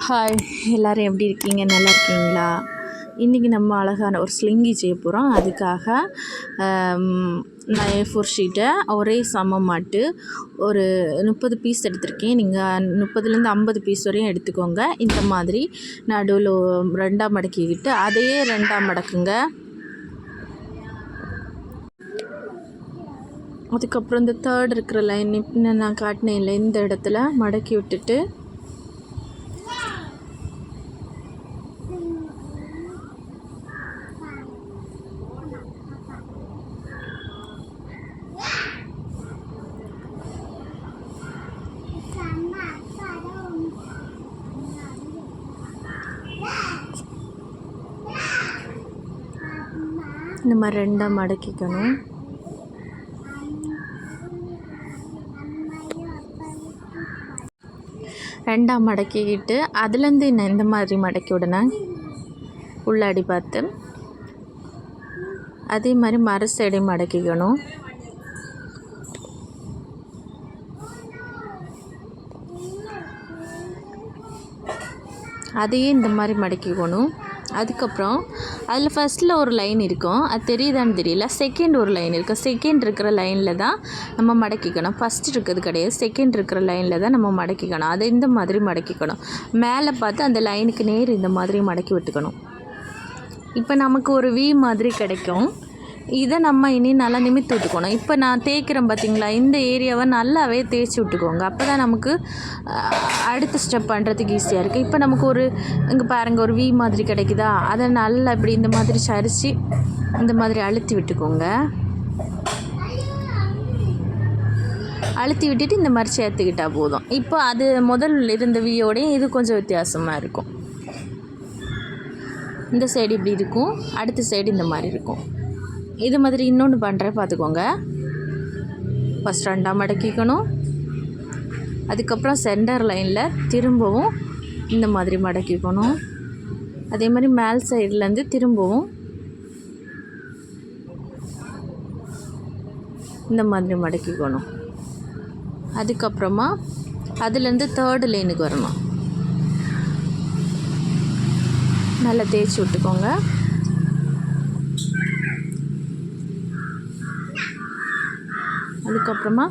Hi, எல்லோரும் எப்படி இருக்கீங்க? நல்லா இருக்கீங்களா? இன்றைக்கி நம்ம அழகான ஒரு ஸ்லிங்கி செய்ய போகிறோம். அதுக்காக நான் A4 ஷீட்டை ஒரே சமமாட்டு ஒரு 30 பீஸ் எடுத்திருக்கேன். நீங்கள் 30லேருந்து 50 பீஸ் வரையும் எடுத்துக்கோங்க. இந்த மாதிரி நடுவில் 2ஆக மடக்கிக்கிட்டு அதையே 2ஆக மடக்குங்க. அதுக்கப்புறம் இந்த தேர்ட் இருக்கிற லைன் இன்னும் நான் காட்டினேன் இல்லை, இந்த இடத்துல மடக்கி விட்டுட்டு இந்த மாதிரி 2ஆக மடக்கிக்கணும். ரெண்டாக மடக்கிக்கிட்டு அதுலேருந்து இந்த மாதிரி மடக்கி விடணும் உள்ளாடி பார்த்து. அதே மாதிரி மறு சைடையும் மடக்கிக்கணும். அதையே இந்த மாதிரி மடக்கிக்கணும். அதுக்கப்புறம் அதில் ஃபஸ்ட்டில் ஒரு லைன் இருக்கும், அது தெரியுதான்னு தெரியல. செகண்ட் ஒரு லைன் இருக்குது. செகண்ட் இருக்கிற லைனில் தான் நம்ம மடக்கிக்கணும். ஃபஸ்ட் இருக்கிறது கிடையாது, செகண்ட் இருக்கிற லைனில் தான் நம்ம மடக்கிக்கணும். அதை இந்த மாதிரி மடக்கிக்கணும். மேலே பார்த்து அந்த லைனுக்கு நேர் இந்த மாதிரி மடக்கி விட்டுக்கணும். இப்போ நமக்கு ஒரு V மாதிரி கிடைக்கும். இதை நம்ம இனி நல்லா நிமித்து விட்டுக்கணும். இப்போ நான் தேய்க்கிறேன் பார்த்தீங்களா, இந்த ஏரியாவை நல்லாவே தேய்ச்சி விட்டுக்கோங்க. அப்போ தான் நமக்கு அடுத்த ஸ்டெப் பண்ணுறதுக்கு ஈஸியாக இருக்குது. இப்போ நமக்கு ஒரு இங்கே பாருங்கள், ஒரு V மாதிரி கிடைக்குதா, அதை நல்லா இப்படி இந்த மாதிரி சரித்து இந்த மாதிரி அழுத்தி விட்டுக்கோங்க. அழுத்தி விட்டுட்டு இந்த மாதிரி சேர்த்துக்கிட்டால் போதும். இப்போ அது முதல்ல இருந்த வியோடையும் இது கொஞ்சம் வித்தியாசமாக இருக்கும். இந்த சைடு இப்படி இருக்கும், அடுத்த சைடு இந்த மாதிரி இருக்கும். இது மாதிரி இன்னொன்று பண்ணுறேன் பார்த்துக்கோங்க. ஃபஸ்ட் 2ஆக மடக்கிக்கணும். அதுக்கப்புறம் சென்டர் லைனில் திரும்பவும் இந்த மாதிரி மடக்கிக்கணும். அதே மாதிரி மேல் சைட்லேருந்து திரும்பவும் இந்த மாதிரி மடக்கிக்கணும். அதுக்கப்புறமா அதுலேருந்து தேர்டு லைனுக்கு வரணும். நல்லா தேய்ச்சி விட்டுக்கோங்க. அதுக்கப்புறமா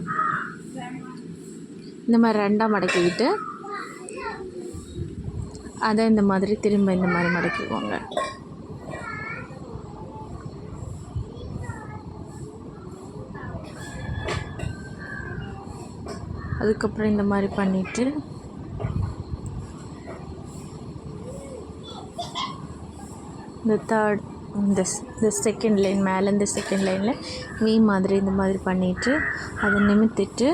இந்த மாதிரி 2ஆக மடக்கிக்கிட்டு அதை இந்த மாதிரி திரும்ப இந்த மாதிரி மடக்கிக்கோங்க. அதுக்கப்புறம் இந்த மாதிரி பண்ணிவிட்டு இந்த தேர்ட் இந்த செகண்ட் லைன் மேலே இந்த செகண்ட் லைனில் V மாதிரி இந்த மாதிரி பண்ணிவிட்டு அதை நிமித்திட்டு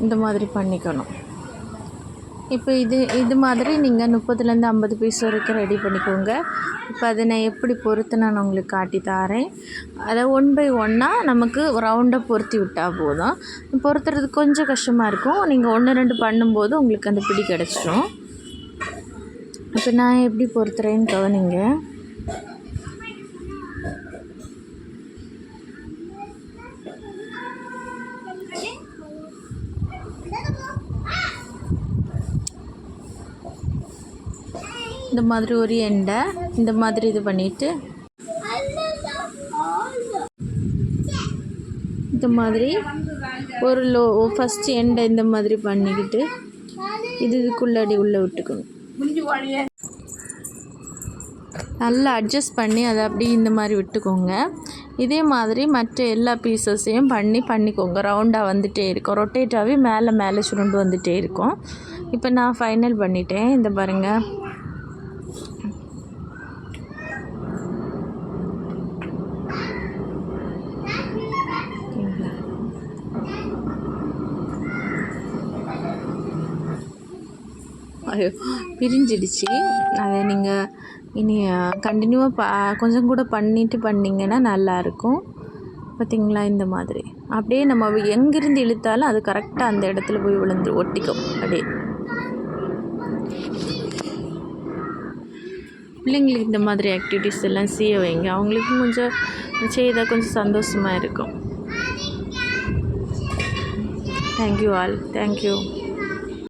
இந்த மாதிரி பண்ணிக்கணும். இப்போ இது மாதிரி நீங்கள் 30லேருந்து 50 பீஸ் வரைக்கும் ரெடி பண்ணிக்கோங்க. இப்போ அதை நான் எப்படி பொறுத்து நான் உங்களுக்கு காட்டி தாரேன். அதை 1 by 1ஆக நமக்கு ரவுண்டாக பொருத்தி விட்டால் போதும். பொறுத்துறது கொஞ்சம் கஷ்டமாக இருக்கும். நீங்கள் 1, 2 பண்ணும்போது உங்களுக்கு அந்த பிடி கிடச்சிடும். இப்போ நான் எப்படி பொறுத்துறேன்னு கவனிங்க. இந்த மாதிரி ஒரு எண்டை இந்த மாதிரி இது பண்ணிவிட்டு இந்த மாதிரி ஒரு ஃபஸ்ட்டு எண்டை இந்த மாதிரி பண்ணிக்கிட்டு இதுக்குள்ளாடி உள்ளே விட்டுக்கணும். நல்லா அட்ஜஸ்ட் பண்ணி அதை அப்படி இந்த மாதிரி விட்டுக்கோங்க. இதே மாதிரி மற்ற எல்லா பீசஸையும் பண்ணிக்கோங்க. ரவுண்டாக வந்துகிட்டே இருக்கும், ரொட்டேட்டாகவே மேலே சுருண்டு வந்துகிட்டே இருக்கும். இப்போ நான் ஃபைனல் பண்ணிட்டேன். இந்த பாருங்கள், பிரிஞ்சிடுச்சு. அதை நீங்கள் இனி கண்டினியூவாக கொஞ்சம் கூட பண்ணிங்கன்னா நல்லாயிருக்கும். பார்த்திங்களா, இந்த மாதிரி அப்படியே நம்ம எங்கேருந்து இழுத்தாலும் அது கரெக்டாக அந்த இடத்துல போய் விழுந்து ஒட்டிக்கும். அப்படியே பிள்ளைங்களுக்கு இந்த மாதிரி ஆக்டிவிட்டீஸ் எல்லாம் செய்ய வைங்க. அவங்களுக்கும் கொஞ்சம் செய்தால் கொஞ்சம் சந்தோஷமாக இருக்கும். Thank you all. தேங்க்யூ.